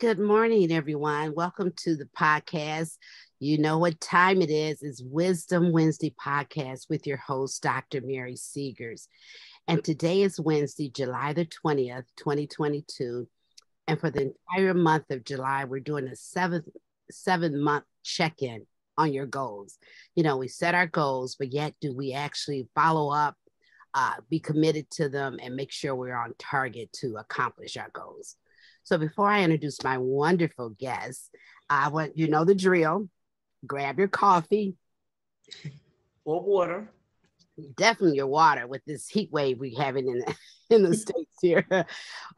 Good morning, everyone. Welcome to the podcast. You know what time it is. It's Wisdom Wednesday podcast with your host, Dr. Mary Seegers. And today is Wednesday, July the 20th, 2022. And for the entire month of July, we're doing a seven month check-in on your goals. You know, we set our goals, but yet do we actually follow up, be committed to them, and make sure we're on target to accomplish our goals? So before I introduce my wonderful guest, I want you know the drill. Grab your coffee, Or water. definitely your water with this heat wave we having in the, in the states here,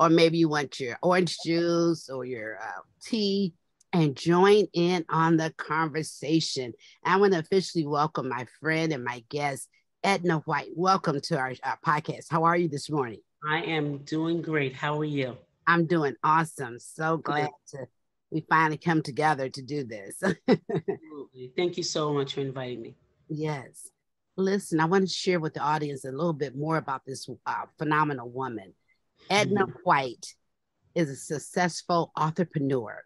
or maybe you want your orange juice or your tea, and join in on the conversation. I want to officially welcome my friend and my guest, Edna White. Welcome to our podcast. How are you this morning? I am doing great. How are you? I'm doing awesome. So glad Good. to we finally come together to do this. Absolutely. Thank you so much for inviting me. Yes. Listen, I want to share with the audience a little bit more about this phenomenal woman. Edna Mhm. White is a successful entrepreneur,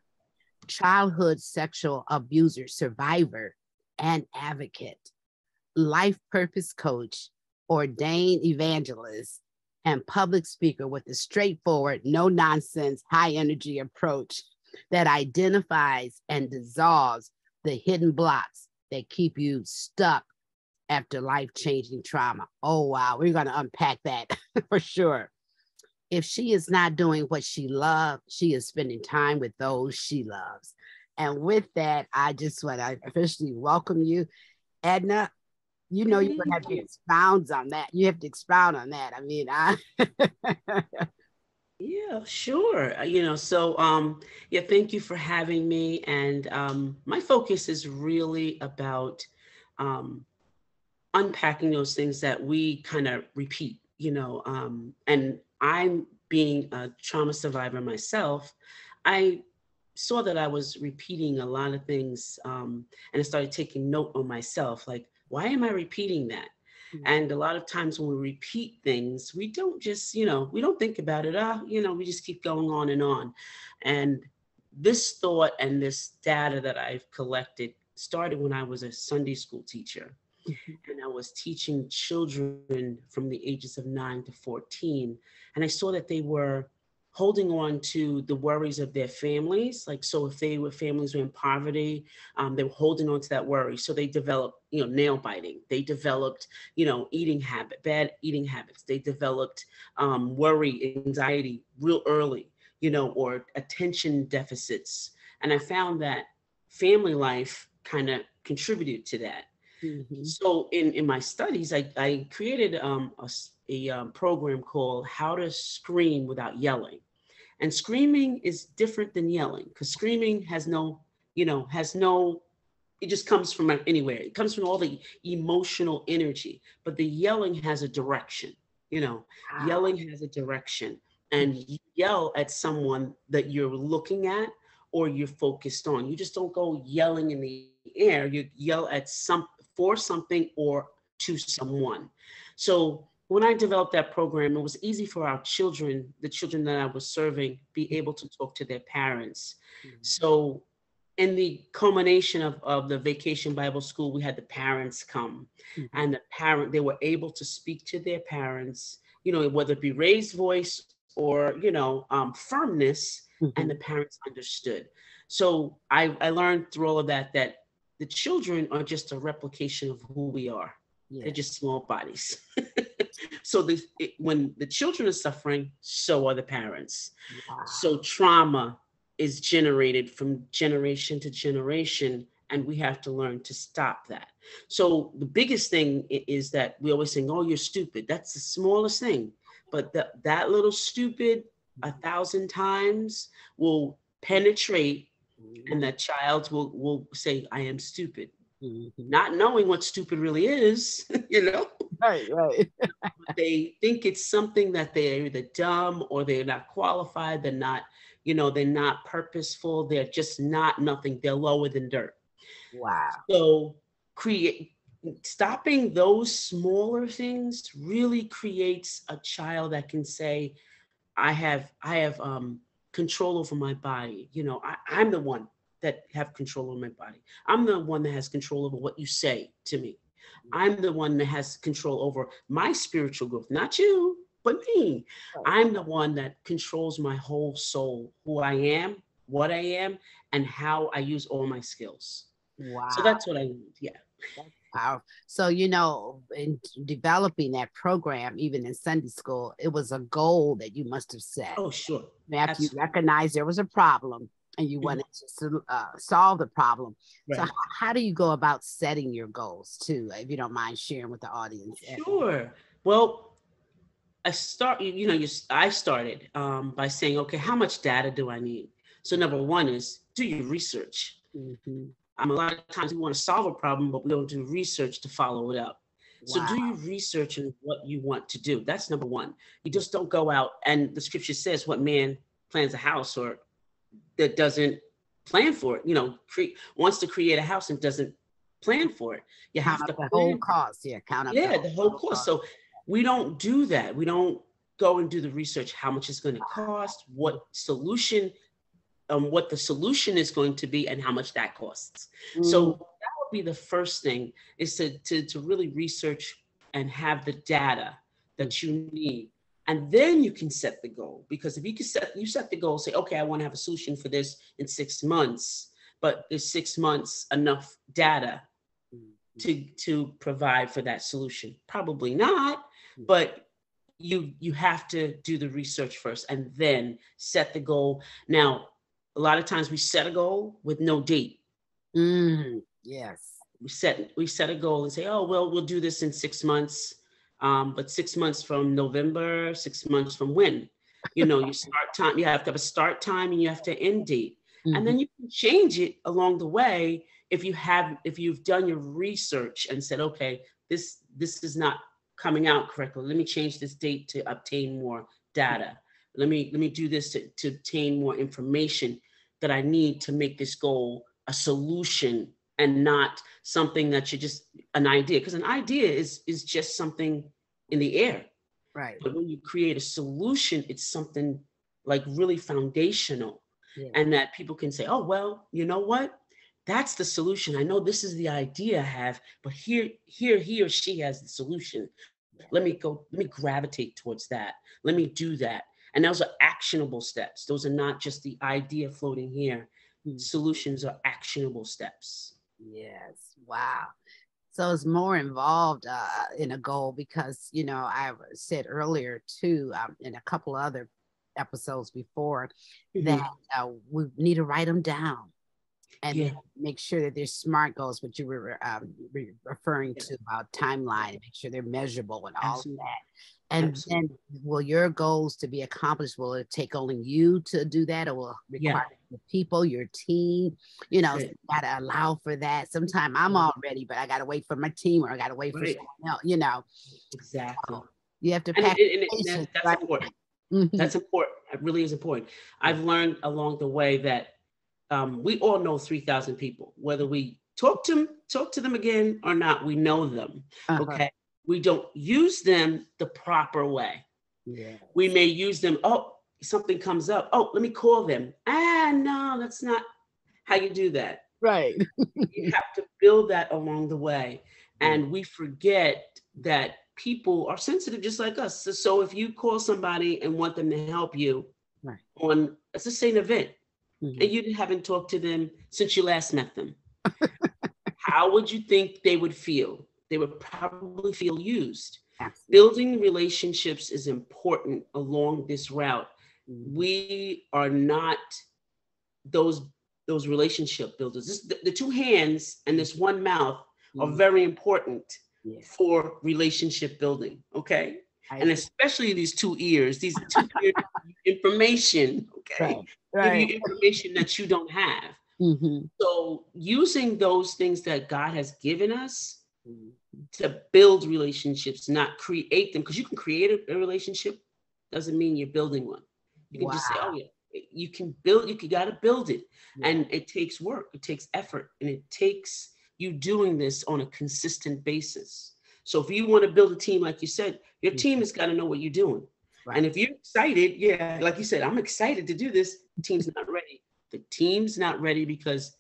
childhood sexual abuser survivor, and advocate, life purpose coach, ordained evangelist, and public speaker with a straightforward, no nonsense, high energy approach that identifies and dissolves the hidden blocks that keep you stuck after life changing trauma. Oh, wow. We're going to unpack that for sure. If she is not doing what she loves, she is spending time with those she loves. And with that, I just want to officially welcome you, Edna. You know you're gonna have Thank to you. expound on that. You have to expound on that. I mean, I Yeah, sure. Yeah, thank you for having me. And my focus is really about um, unpacking those things that we kind of repeat, and I'm being a trauma survivor myself. I saw that I was repeating a lot of things, and I started taking note on myself, like, why am I repeating that? And a lot of times when we repeat things, we don't just, we don't think about it. We just keep going on and on. And this thought and this data that I've collected started when I was a Sunday school teacher, and I was teaching children from the ages of 9 to 14. And I saw that they were holding on to the worries of their families. Like, so if they were families were in poverty, they were holding on to that worry. So they developed, nail biting. They developed, bad eating habits. They developed worry, anxiety real early, or attention deficits. And I found that family life kind of contributed to that. Mhm. So in my studies, I created a program called How to Scream Without Yelling. And screaming is different than yelling, because screaming has no, it just comes from anywhere. It comes from all the emotional energy, but the yelling has a direction. Wow. Yelling has a direction, and you yell at someone that you're looking at or you're focused on. You just don't go yelling in the air. You yell at for something or to someone. So when I developed that program, it was easy for our children, the children that I was serving, be able to talk to their parents. So in the culmination of the vacation Bible school, we had the parents come, Mhm. and they were able to speak to their parents, whether it be raised voice or, firmness, and the Mhm. parents understood. So I learned through all of that the children are just a replication of who we are. They're Yes. just small bodies. So when the children are suffering, so are the parents. So Wow. trauma is generated from generation to generation, and we have to learn to stop that. So the biggest thing is that we always saying, "Oh, you're stupid." That's the smallest thing, but that little stupid 1,000 times will penetrate, and Mhm. that child will say, "I am stupid," Mhm. not knowing what stupid really is. Right, right. They think it's something that they're either dumb or they're not qualified. They're not purposeful. They're just not nothing. They're lower than dirt. Wow. So create stopping those smaller things really creates a child that can say, I have control over my body. You know, I'm the one that have control over my body. I'm the one that has control over what you say to me. I'm the one that has control over my spiritual growth, not you, but me. Right. I'm the one that controls my whole soul, who I am, what I am, and how I use all my skills. So Wow. that's what I learned. Yeah. That's powerful. So, you know, in developing that program, even in Sunday school, it was a goal that you must have set. Oh, sure. After you Absolutely. recognized there was a problem and you Mhm. wanted to solve the problem. So, Right. how do you go about setting your goals too, if you don't mind sharing with the audience? Sure. Well, I started by saying, okay, how much data do I need? So number one is do your research. Mhm. A lot of times we want to solve a problem, but we don't do research to follow it up. So Wow. do your research on what you want to do. That's number one. You just don't go out, and the scripture says, what man plans a house or that doesn't plan for it, wants to create a house and doesn't plan for it. You Count have up to the whole plan. cost. Yeah, count up the Yeah, the whole whole course. cost. So we don't do that. We don't go and do the research, how much it's going to cost, what the solution is going to be, and how much that costs. So Mm, that would be the first thing, is to really research and have the data mm, that you need. And then you can set the goal. Because if you set the goal, say, okay, I want to have a solution for this in 6 months, but is 6 months enough data mm, to provide for that solution? Probably not, mm, but you have to do the research first and then set the goal. Now, a lot of times we set a goal with no date. yes. We set a goal and say, oh well, we'll do this in 6 months, but 6 months from November, 6 months from when? You start time. You have to have a start time and you have to end date, and Mhm. then you can change it along the way if you've done your research and said, okay, this is not coming out correctly. Let me change this date to obtain more data. Let me do this to obtain more information that I need to make this goal a solution and not something that you just an idea, because an idea is just something in the air. Right. But when you create a solution, it's something like really foundational, Yeah. and that people can say, oh well, you know what, that's the solution. I know this is the idea I have, but here he or she has the solution. Let me gravitate towards that. Let me do that. And those are actionable steps. Those are not just the idea floating here. Mm, Solutions are actionable steps. yes. Wow. So it's more involved in a goal because, you know, I said earlier too, in a couple other episodes before, that Mhm. we need to write them down and then Yeah. make sure that they're smart goals, what you were referring Yeah. to about timeline, and make sure they're measurable and all of Absolutely. that. And then, Absolutely. will your goals to be accomplished, will it take only you to do that, or will it Yeah. require the people, your team? You know, so Right. you got to allow for that. Sometimes I'm Right. all ready, but I got to wait for my team, or I got to wait for Right. someone else. You know, Exactly. you have to And, pack and, and patience, that's right? important. Mhm. That's important. It really is important. Yeah. I've learned along the way that we all know 3,000 people, whether we talk to them again or not. We know them. Uh-huh. Okay. We don't use them the proper way. We Yes. may use them. Oh, something comes up. Oh, let me call them. No, that's not how you do that. Right. You have to build that along the way. Yeah. And we forget that people are sensitive just like us. So if you call somebody and want them to help you Right. on, let's just say, an event, and Mhm. you haven't talked to them since you last met them, how would you think they would feel? They would probably feel used. Absolutely. Building relationships is important along this route. Mhm. We are not those those relationship builders. The two hands and this one mouth are Mhm. very important Yeah. for relationship building. Okay, I and agree. especially these two ears. These two ears give you information. Right. Okay, give Right. you information that you don't have. Mhm. So using those things that God has given us Mhm. to build relationships, not create them, because you can create a relationship, doesn't mean you're building one. You can just say, oh Wow. yeah, you can build, you got to build it. Yeah. And it takes work, it takes effort, and it takes you doing this on a consistent basis. So if you want to build a team, like you said, your team Mhm. has got to know what you're doing. And Right. if you're excited, yeah, like you said, I'm excited to do this. Team's not ready. The team's not ready because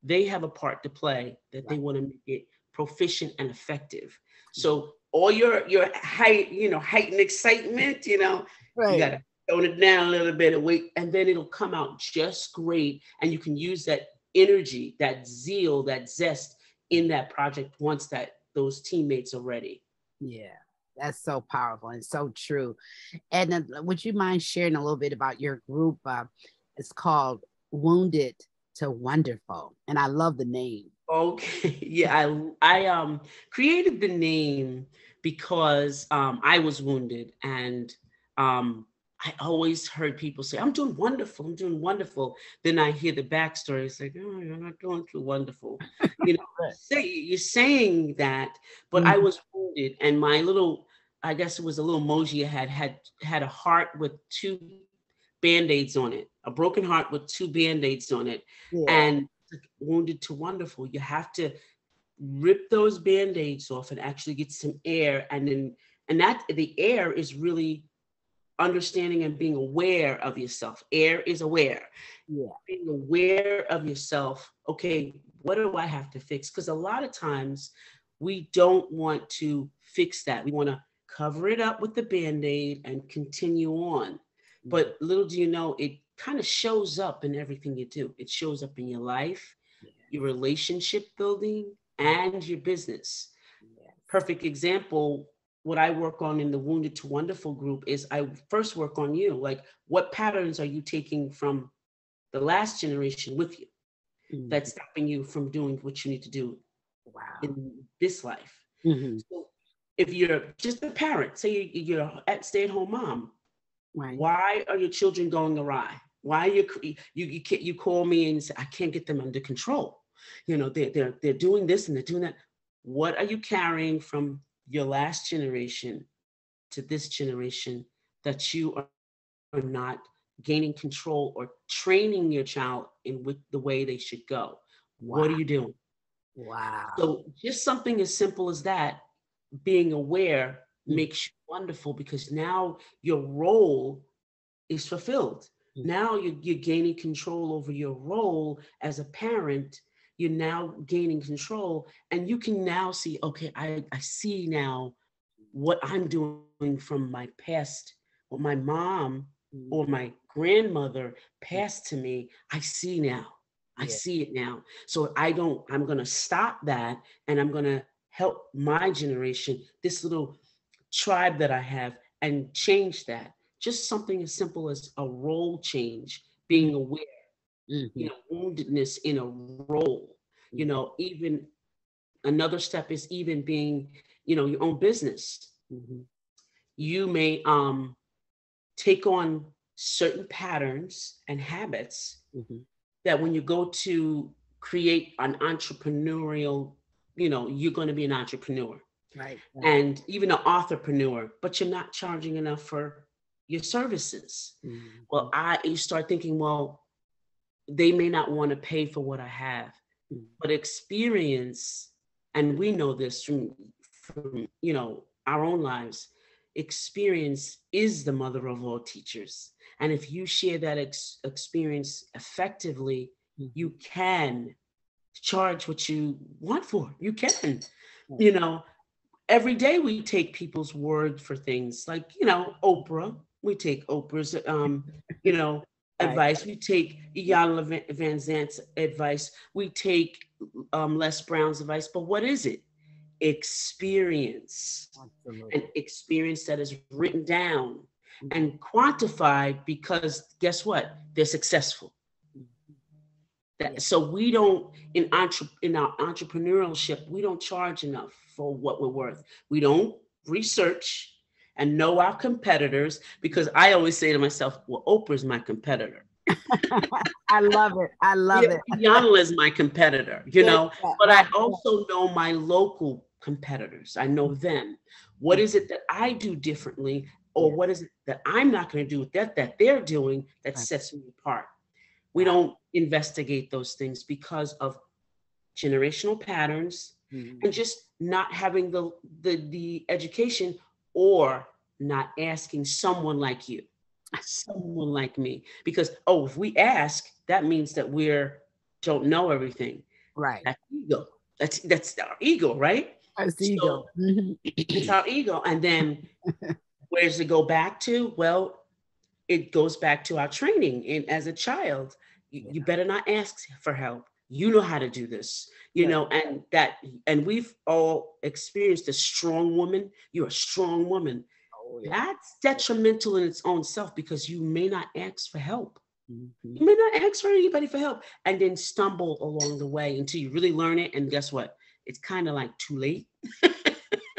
they have a part to play that they Right. want to make it proficient and effective. Mhm. So all your heightened excitement, you Right. gotta tone it down a little bit and wait, and then it'll come out just great. And you can use that energy, that zeal, that zest in that project once that those teammates are ready. Yeah. That's so powerful and so true. And then, would you mind sharing a little bit about your group? It's called Wounded to Wonderful, and I love the name. Okay. Yeah, I created the name because I was wounded, and um I always heard people say, I'm doing wonderful, I'm doing wonderful. Then I hear the backstory. It's like, oh, you're not doing too wonderful. Right. You're saying that, but I Mhm. was wounded, and my little, I guess it was a little emoji I had a heart with two band-aids on it, a broken heart with two band-aids on it. Yeah. And wounded to wonderful, you have to rip those band-aids off and actually get some air, and that the air is really understanding and being aware of yourself. Air is aware. Yeah. Being aware of yourself. Okay, what do I have to fix? Because a lot of times we don't want to fix that. We want to cover it up with the band-aid and continue on. Mhm. But little do you know, it kind of shows up in everything you do. It shows up in your life, Yeah. your relationship building, and your business. Yes. Perfect example, what I work on in the Wounded to Wonderful group is I first work on you. Like, what patterns are you taking from the last generation with you Mhm. that's stopping you from doing what you need to do Wow. in this life? Hmm. So if you're just a parent, say you're a stay-at-home mom, Right. why are your children going awry? Why are you call me and say, I can't get them under control? They're doing this and they're doing that. What are you carrying from your last generation to this generation that you are not gaining control or training your child in with the way they should go? What are you Wow. doing? Wow. So just something as simple as that, being aware Mhm. makes you wonderful, because now your role is fulfilled. Now you're gaining control over your role as a parent. You're now gaining control, and you can now see, okay, I see now what I'm doing from my past, what my mom or Mhm. my grandmother passed to me. I see now. I Yeah. see it now. So I'm going to stop that, and I'm going to help my generation, this little tribe that I have, and change that. Just something as simple as a role change, being aware, Hmm. woundedness in a role, Yeah. even another step is even being, your own business. Hmm. You may take on certain patterns and habits Hmm. that when you go to create an entrepreneurial, you're going to be an entrepreneur Right. Right. and even an entrepreneur, but you're not charging enough for your services. Well, Hmm. you start thinking, well, they may not want to pay for what I have, Hmm. but experience, and we know this from our own lives, experience is the mother of all teachers. And if you share that experience effectively, Hmm. you can charge what you want for. You can, Right. you know every day we take people's word for things, like Oprah. We take Oprah's you know Right. advice. We take Iyanla Van Zant's advice. We take Les Brown's advice. But what is it? Experience. An Absolutely. experience that is written down Mhm. and quantified, because guess what? They're successful. Mhm. Yeah. So we don't, in our entrepreneurship, we don't charge enough for what we're worth. We don't research and know our competitors, because I always say to myself, well, Oprah's my competitor. I love it. I Yeah, love it. Yana is my competitor, Yeah, yeah, but I right. also know my local competitors. I know them. What Mhm. is it that I do differently, or Yeah. what is it that I'm not going to do that they're doing that Right. sets me apart? We Wow. don't investigate those things because of generational patterns Mhm. and just not having the education or not asking someone like you, someone like me, because, oh, if we ask, that means that we're don't know everything. Right. That's ego. That's our ego, right? That's ego. So it's our ego. And then where does it go back to? Well, it goes back to our training. And as a child, Yeah. you better not ask for help. You know how to do this, Yeah. and we've all experienced a strong woman. You're a strong woman. Oh yeah. That's detrimental in its own self because you may not ask for help. Mhm. You may not ask for anybody for help and then stumble along the way until you really learn it. And guess what? It's kind of like too late.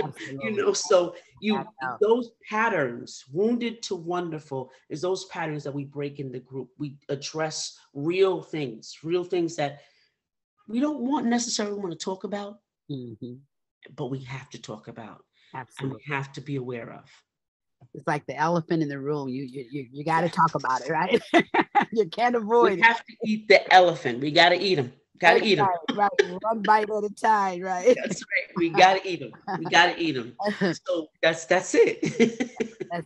Absolutely. So I you know. those patterns, wounded to wonderful, is those patterns that we break in the group. We address real things that we don't want necessarily want to talk about, Mhm. but we have to talk about and we Absolutely. have to be aware of. It's like the elephant in the room. You got to Yeah. talk about it, right? You can't We avoid it. have to eat the elephant. We got to eat them. Got to That's eat them. right, right. One bite at a time, right? That's right. We got to eat them. We got to eat them. So that's it.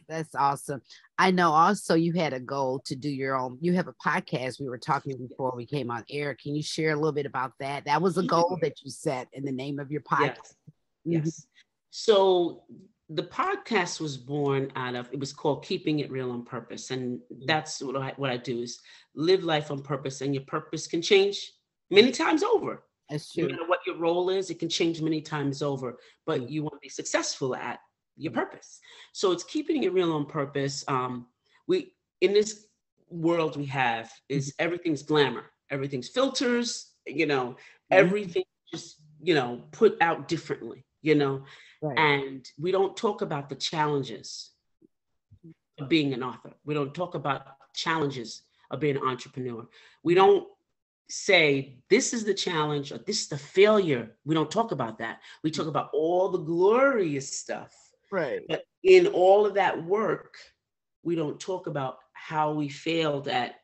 That's awesome. I know also you had a goal to do your own. You have a podcast. We were talking before we came on air. Can you share a little bit about that? That was a goal that you set in the name of your podcast. Yes. Mhm. Yes. So the podcast was born out of, it was called Keeping It Real on Purpose. And that's what I do is live life on purpose, and your purpose can change many times over. That's No true. matter what your role is, it can change many times over, Yeah. but you want to be successful at your purpose. So it's keeping it real on purpose. We in this world we have Mhm. is everything's glamour, everything's filters, Mhm. everything just put out differently, Right. and we don't talk about the challenges of being an author. We don't talk about challenges of being an entrepreneur. We don't say this is the challenge or this is the failure. We don't talk about that. We talk about all the glorious stuff. Right. But in all of that work, we don't talk about how we failed at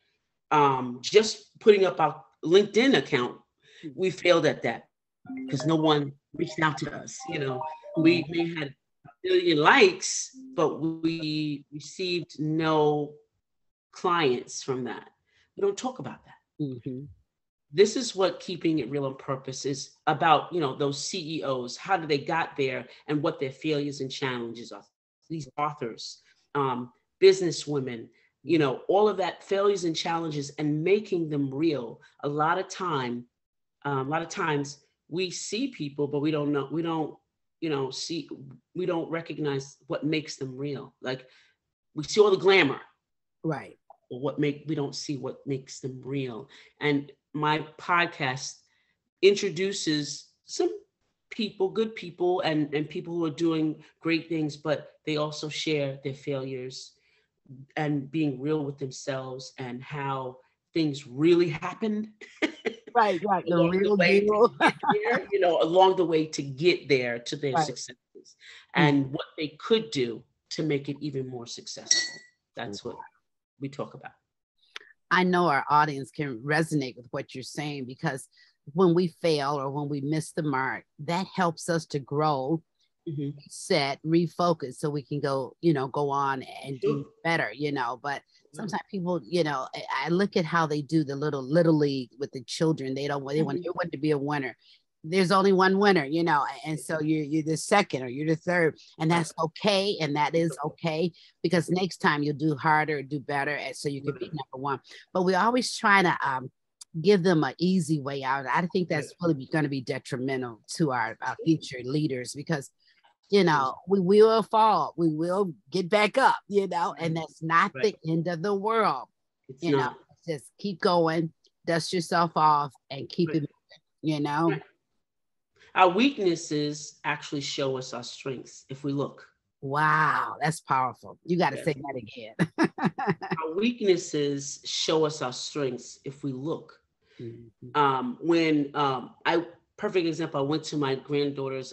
just putting up our LinkedIn account. We failed at that because no one reached out to us. We Mhm. may had a billion likes, but we received no clients from that. We don't talk about that. Mhm. This is what keeping it real on purpose is about. Those CEOs, how did they got there, and what their failures and challenges are. These authors, business women, all of that failures and challenges, and making them real. A lot of times we see people, but we don't know, see, we don't recognize what makes them real. Like, we see all the glamour, Right. but we don't see what makes them real. And my podcast introduces some people, good people, and people who are doing great things, but they also share their failures and being real with themselves and how things really happened Right. Right. The along the real way to deal. get there, along the way to get there to their Right. successes, Mhm. and what they could do to make it even more successful. That's what we talk about. I know our audience can resonate with what you're saying because when we fail or when we miss the mark, that helps us to grow, Hmm. set, refocus so we can go on and Sure. do better. But sometimes people, I look at how they do the little league with the children. They want Mhm. everyone to be a winner. There's only one winner, and so you're the second or you're the third, and Right. that's okay, and that is okay because next time you'll do harder, do better, and so you can be Right. number one. But we're always trying to give them an easy way out. I think Right. that's really going to be detrimental to our future leaders because Yes. we will fall, we will get back up, and Right. that's not Right. the end of the world. It's You know, not. just keep going, dust yourself off, and keep Right. it moving. Right. Our weaknesses actually show us our strengths if we look. Wow, that's powerful. You got to Yes. say that again. Our weaknesses show us our strengths if we look. Mhm. When I Perfect example, I went to my granddaughter's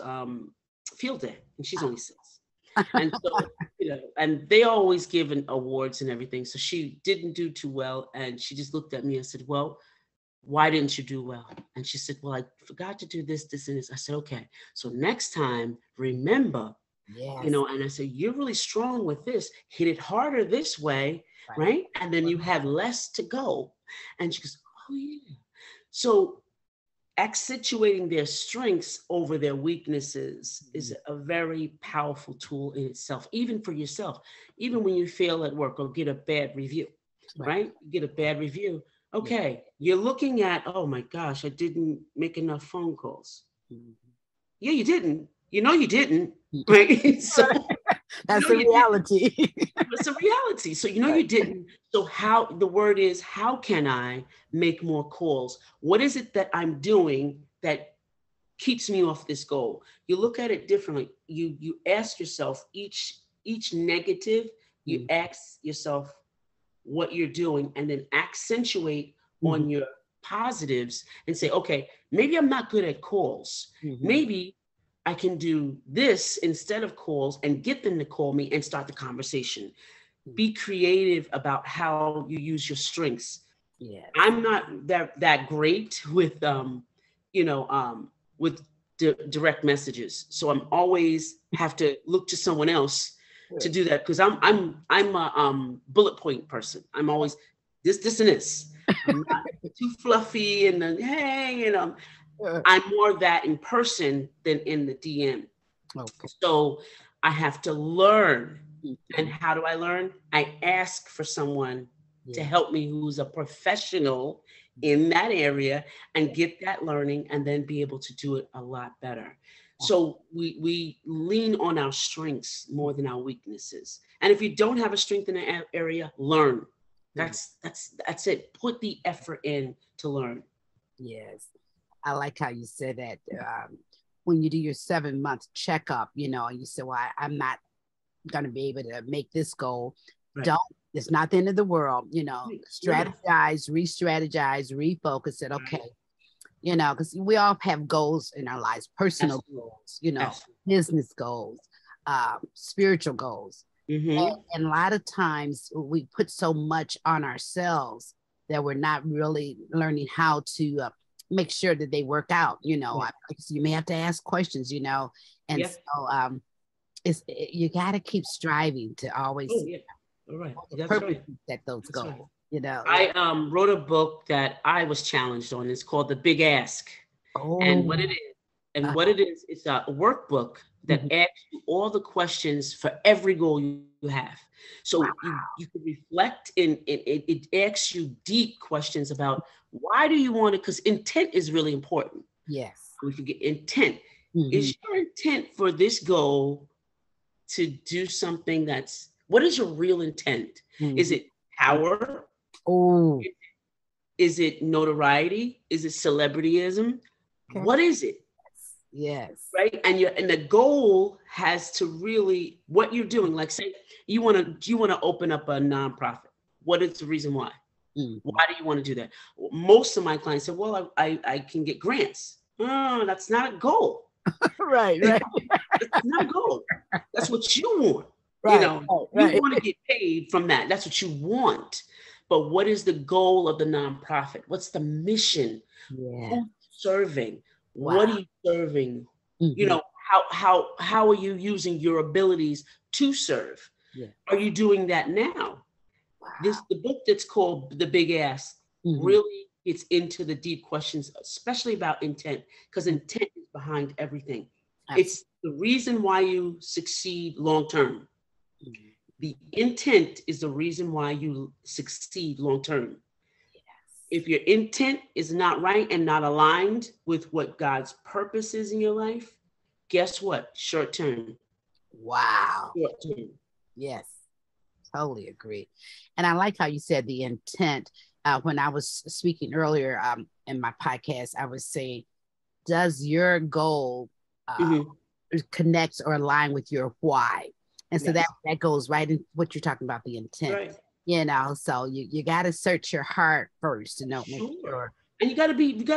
field day, and she's only 6. And so, and they always give awards and everything. So she didn't do too well, and she just looked at me and said, "Well, why didn't you do well?" And she said, "Well, I forgot to do this, this, and this." I said, "Okay, so next time, remember Yes. And I said, you're really strong with this. Hit it harder this way, Right. right? And then you have less to go. And she goes, oh, yeah. So accentuating their strengths over their weaknesses is a very powerful tool in itself, even for yourself. Even when you fail at work or get a bad review, Right. right? You get a bad review. Yeah. Okay, you're looking at, oh my gosh, I didn't make enough phone calls. Mhm. Yeah, you didn't. You didn't, right? So That's the you didn't. reality. It's a reality. So Right. you didn't. So how the word is, how can I make more calls? What is it that I'm doing that keeps me off this goal? You look at it differently. You ask yourself each negative, you Mhm. ask yourself what you're doing and then accentuate Mhm. on your positives and say, okay, maybe I'm not good at calls. Mhm. Maybe I can do this instead of calls and get them to call me and start the conversation. Mhm. Be creative about how you use your strengths. Yes. I'm not that great with with direct messages, so I'm always have to look to someone else to Good. do that because I'm a bullet point person. I'm always this and this. I'm not too fluffy and then hey, I'm more of that in person than in the DM. Okay. So I have to learn. And Mhm. how do I learn? I ask for someone to Yeah. help me who's a professional in that area and Yeah. get that learning and then be able to do it a lot better. Awesome. So we lean on our strengths more than our weaknesses. And if you don't have a strength in an area, learn. Mhm. That's it. Put the effort in to learn. Yes. I like how you said that. When you do your 7 month checkup, and you say, well, I'm not going to be able to make this goal. Right. Don't, it's not the end of the world, No. strategize, re-strategize, refocus it. Okay. Right. Because we all have goals in our lives, personal Absolutely. goals, Absolutely. business goals, spiritual goals. Mm-hmm. And a lot of times we put so much on ourselves that we're not really learning how to make sure that they work out. Right. You may have to ask questions, and Yeah. so you got to keep striving to Oh always yeah. All right. the That's purpose right. set those That's right. goals. I wrote a book that I was challenged on. It's called The Big Ask. And Oh, what it is, it's a workbook that mhm. asks you all the questions for every goal you have. So Wow. you can reflect it asks you deep questions about why do you want it? Because intent is really important. Yes. We can get intent. Hmm. Is your intent for this goal to do something what is your real intent? Is Hmm. it power? Oh, Is it notoriety? Is it celebrityism? okay. What is it? Yes. Right? And the goal has to really what you're doing. Like say you want to open up a nonprofit. What is the reason why? Hmm. Why do you want to do that? Most of my clients said, well, I can get grants. Oh, that's not a goal. Right, right, It's not a goal. That's what you want. right, right, You right. want to get paid from that. That's what you want. But what is the goal of the nonprofit? What's the mission? Yeah. Who's serving? Wow. What are you serving? You Hmm. know, how are you using your abilities to serve? Yeah. Are you doing that now? Wow. The book that's called The Big Ask Hmm. really gets into the deep questions, especially about intent, because intent is behind everything. Absolutely. It's the reason why you succeed long term. Mhm. The intent is the reason why you succeed long term. If Yes. your intent is not right and not aligned with what God's purpose is in your life, guess what? Short term. Wow. Short term. Yes. Totally agree. And I like how you said the intent. When I was speaking earlier in my podcast, I was saying, does your goal uh, Mm-hmm. connect or align with your why? And so that Yes. that goes right in what you're talking about, the intent. Right. So you got to search your heart first to know, make Sure. sure. And you gotta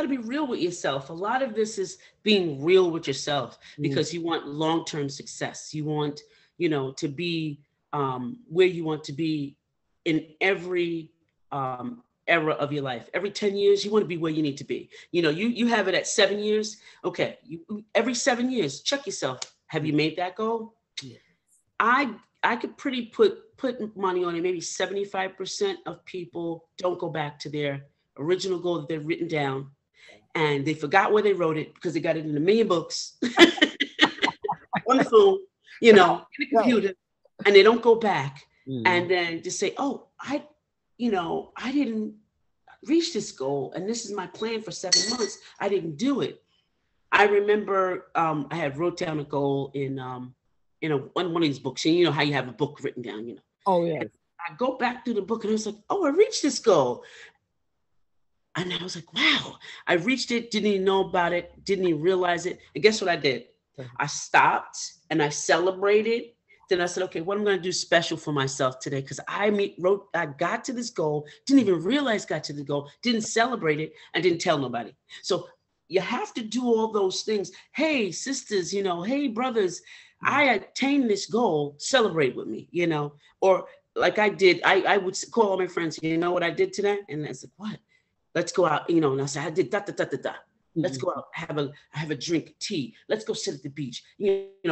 be real with yourself. A lot of this is being real with yourself Mm. because you want long-term success. You want, to be where you want to be in every era of your life. Every 10 years, you want to be where you need to be. You have it at 7 years. Okay. Every 7 years, check yourself. Have you made that goal? Yeah. I could pretty put money on it. Maybe 75% of people don't go back to their original goal that they've written down, and they forgot where they wrote it because they got it in a million books on the phone, in the Right. computer, and they don't go back Mm. and then just say, "Oh, I didn't reach this goal, and this is my plan for 7 months. I didn't do it." I remember I had wrote down a goal in one of these books, and you know how you have a book written down, Oh, And yes. I go back through the book, and I was like, "Oh, I reached this goal," and I was like, "Wow, I reached it! Didn't even know about it. Didn't even realize it." And guess what I did? I stopped and I celebrated. Then I said, "Okay, what I'm going to do special for myself today?" Because I got to this goal, didn't even realize got to the goal, didn't celebrate it, and didn't tell nobody. So you have to do all those things. Hey, sisters, hey, brothers, I attained this goal. Celebrate with me, or like I did. I would call all my friends. You know what I did today? And I said, "What? Let's go out." And I said, "I did da da da da da. Let's go out, have a drink, tea. Let's go sit at the beach.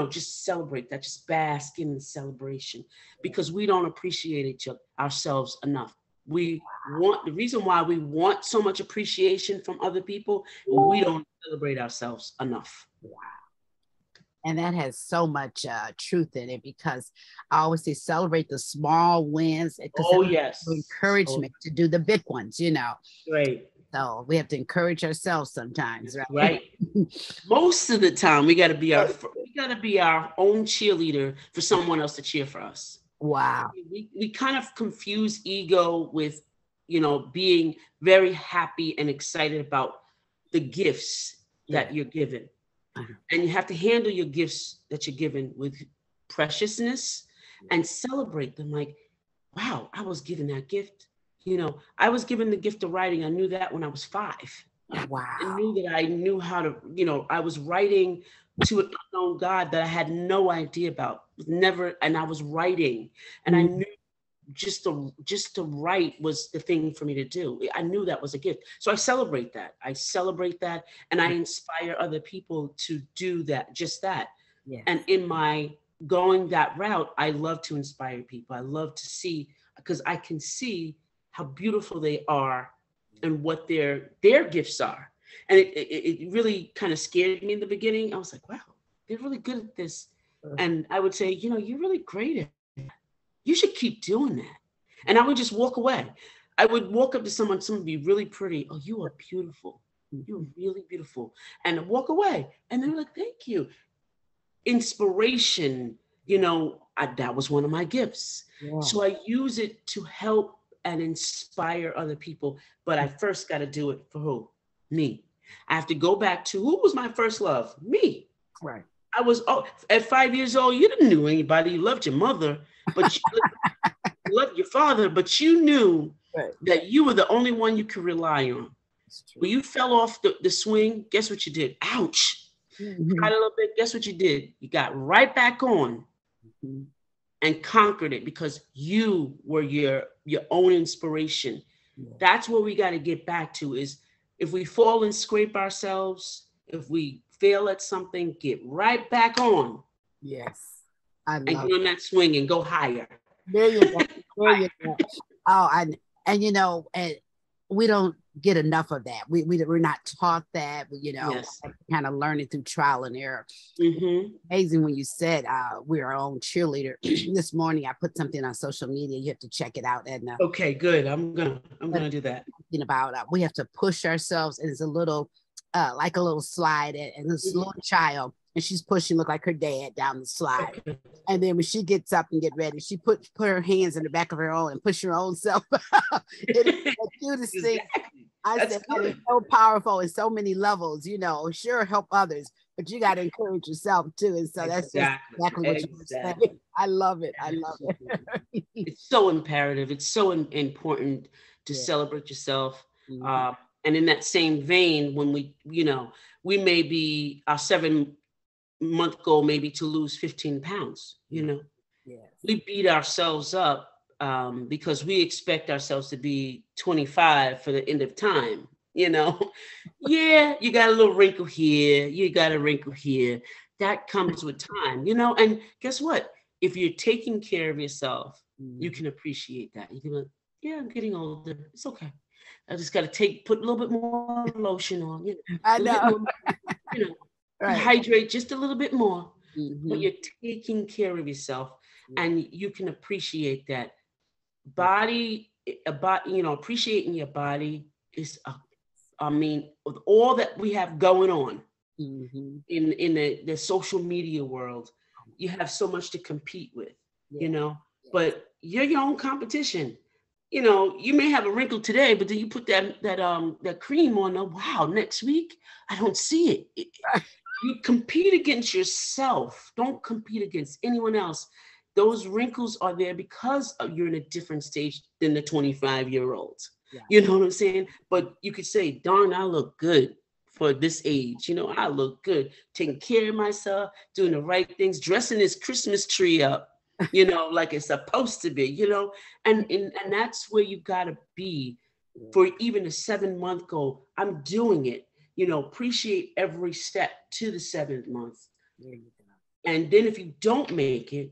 Just celebrate that. Just bask in the celebration, because we don't appreciate ourselves enough. The reason why we want so much appreciation from other people, we don't celebrate ourselves enough. And that has so much truth in it, because I always say celebrate the small wins, because Oh, yes. encouragement to do the big ones, Right. So we have to encourage ourselves sometimes, right? Right. Most of the time, we got to be our own cheerleader for someone else to cheer for us. Wow. We kind of confuse ego with, being very happy and excited about the gifts that you're given. And you have to handle your gifts that you're given with preciousness and celebrate them. Like, wow, I was given that gift. I was given the gift of writing. I knew that when I was 5. Wow. I knew that I knew how to, I was writing to an unknown God that I had no idea about. And I was writing, and I knew just to write was the thing for me to do. I knew that was a gift. So I celebrate that. And I inspire other people to do that, just that. Yes. And in my going that route, I love to inspire people. I love to see, because I can see how beautiful they are and what their gifts are. And it really kind of scared me in the beginning. I was like, wow, they're really good at this. And I would say, you're really great at that. You should keep doing that. And I would just walk away. I would walk up to someone would be really pretty. "Oh, you are beautiful. You're really beautiful." And walk away. And they were like, "Thank you." Inspiration, that was one of my gifts. Yeah. So I use it to help and inspire other people. But I first got to do it for who? Me. I have to go back to who was my first love? Me. Right. I was at 5 years old. You didn't know anybody. You loved your mother, but you loved your father, but you knew that you were the only one you could rely on. When you fell off the swing, guess what you did? Ouch. Cried a little bit. Guess what you did? You got right back on and conquered it, because you were your own inspiration. Yeah. That's what we got to get back to, is if we fall and scrape ourselves, if we fail at something, get right back on. Yes. And get on that swing and go higher. There you go. There you go. Oh, and and we don't get enough of that. We're not taught that. Yes. Kind of learning through trial and error. Mm-hmm. Amazing when you said we're our own cheerleader. This morning I put something on social media. You have to check it out, Edna. Okay, good. I'm gonna do that. About we have to push ourselves, and it's a little like a little slide, and this little child, and she's pushing, look like her dad, down the slide. Okay. And then when she gets up and get ready, she put her hands in the back of her own and push her own self. It is the cutest thing. I said it's so powerful in so many levels. Sure, help others, but you got to encourage yourself too. And so that's exactly what you said. I love it. I love it. It's so imperative. It's so important to celebrate yourself. Mm-hmm. And in that same vein, when we may be our 7-month goal, maybe to lose 15 pounds, yes. We beat ourselves up because we expect ourselves to be 25 for the end of time. Yeah, you got a little wrinkle here, you got a wrinkle here. that comes with time, you know. And guess what? If you're taking care of yourself, you can appreciate that. You can be like, yeah, I'm getting older. It's okay. I just got to put a little bit more lotion on, you know, a I little bit know. more, you know, Right. hydrate just a little bit more. But Mm-hmm. you're taking care of yourself, Yeah. and you can appreciate that body. About, you know, appreciating your body is I mean, with all that we have going on Mm-hmm. in the social media world, you have so much to compete with, you Yeah. know, Yes. but you're your own competition. You know, you may have a wrinkle today, but then you put that cream on, wow, next week I don't see you compete against yourself. Don't compete against anyone else. Those wrinkles are there because you're in a different stage than the 25-year-olds. Yeah. You know what I'm saying? But you could say, darn, I look good for this age. You know, I look good, taking care of myself, doing the right things, dressing this Christmas tree up, you know, like it's supposed to be, you know, and that's where you gotta be Yeah. for even a 7-month goal. I'm doing it. You know, appreciate every step to the 7th month. There you go. And then if you don't make it,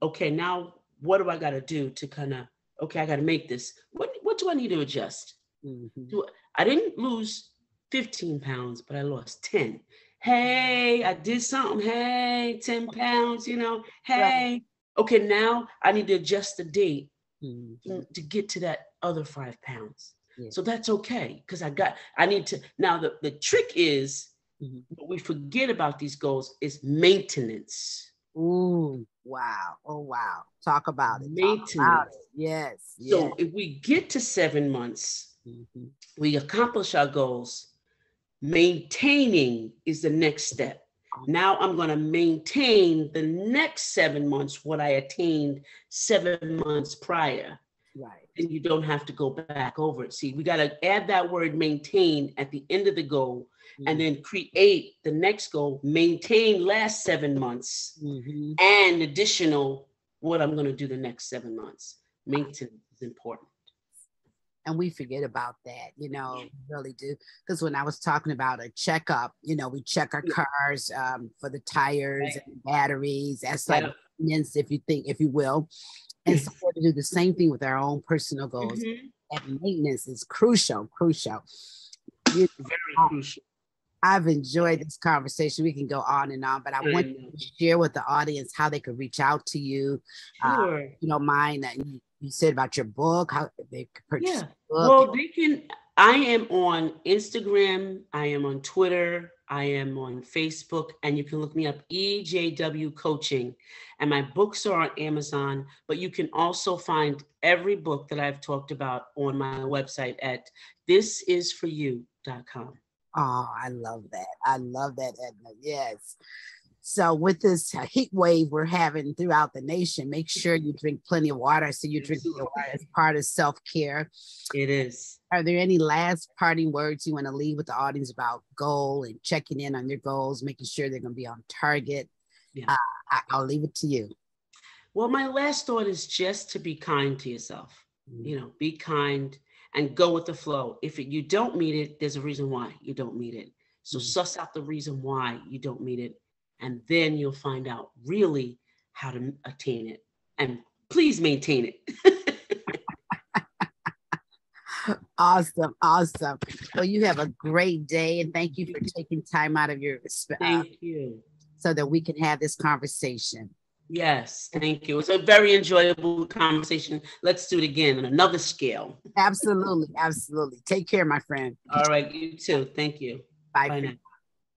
okay, now what do I got to do to kind of, okay, I got to make this. What do I need to adjust? Mm-hmm. I didn't lose 15 pounds, but I lost 10. Hey, I did something. Hey, 10 pounds, you know, Right. hey. Okay, now I need to adjust the date Mm-hmm. to get to that other 5 pounds. Yeah. So that's okay because I need to. Now, the trick is Mm-hmm. what we forget about these goals is maintenance. Ooh, wow. Oh, wow. Talk about it. Talk about Maintenance. it. Yes. Yes. So if we get to 7 months, Mm-hmm. we accomplish our goals. Maintaining is the next step. Oh, Now I'm going to maintain the next 7 months what I attained 7 months prior. right. Then you don't have to go back over it. See, we got to add that word maintain at the end of the goal and Mm-hmm. then create the next goal, maintain last 7 months Mm-hmm. and additional what I'm going to do the next 7 months. Maintenance is important. And we forget about that, really do. Because when I was talking about a checkup, we check our Yeah, cars for the tires right. and batteries. That's like Yeah. maintenance, if you will. And so we're to do the same thing with our own personal goals. Mm-hmm. And maintenance is crucial, crucial. You, Very I- crucial. I've enjoyed this conversation. We can go on and on, but I I want know. to share with the audience how they could reach out to you. Sure. You don't mind that you said about your book, how they could purchase Yeah. the book. Well, they can. I am on Instagram. I am on Twitter. I am on Facebook, and you can look me up EJW Coaching. And my books are on Amazon, but you can also find every book that I've talked about on my website at thisisforyou.com. Oh, I love that. I love that, Edna. Yes. So with this heat wave we're having throughout the nation, make sure you drink plenty of water. So you drink your Absolutely. water as part of self-care. It is. Are there any last parting words you want to leave with the audience about goal and checking in on your goals, making sure they're going to be on target? Yeah. I'll leave it to you. Well, my last thought is just to be kind to yourself. Mm-hmm. You know, be kind and go with the flow. If you don't meet it, there's a reason why you don't meet it. So suss out the reason why you don't meet it, and then you'll find out really how to attain it. And please maintain it. Awesome. Awesome. Well, you have a great day, and thank you for taking time out of your Thank you. so that we can have this conversation. Yes, thank you. It's a very enjoyable conversation. Let's do it again on another scale. Absolutely. Absolutely. Take care, my friend. All right, you too. Thank you. Bye. Bye now.